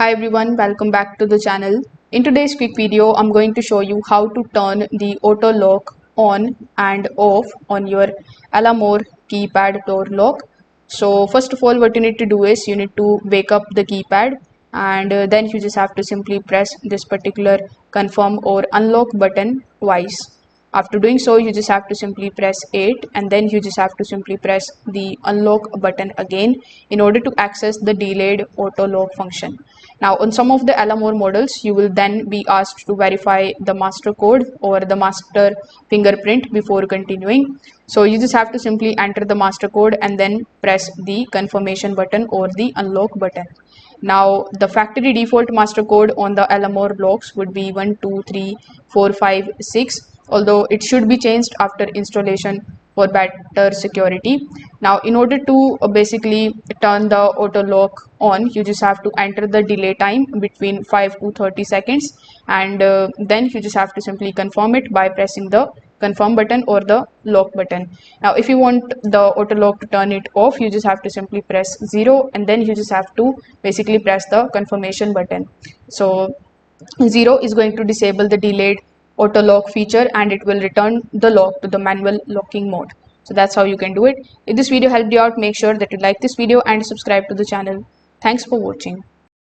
Hi everyone, welcome back to the channel. In today's quick video, I'm going to show you how to turn the auto lock on and off on your Elamor keypad door lock. So first of all, what you need to do is you need to wake up the keypad, and then you just have to simply press this particular confirm or unlock button twice. After doing so, you just have to simply press 8, and then you just have to simply press the unlock button again in order to access the delayed auto lock function. Now on some of the Elamor models, you will then be asked to verify the master code or the master fingerprint before continuing. So you just have to simply enter the master code and then press the confirmation button or the unlock button. Now the factory default master code on the Elamor locks would be 123456, although it should be changed after installation for better security. Now in order to basically turn the auto lock on, you just have to enter the delay time between 5 to 30 seconds, and then you just have to simply confirm it by pressing the confirm button or the lock button. Now if you want the auto lock to turn it off, you just have to simply press 0, and then you just have to basically press the confirmation button. So 0 is going to disable the delayed auto lock feature, and it will return the lock to the manual locking mode. So that's how you can do it. If this video helped you out, make sure that you like this video and subscribe to the channel. Thanks for watching.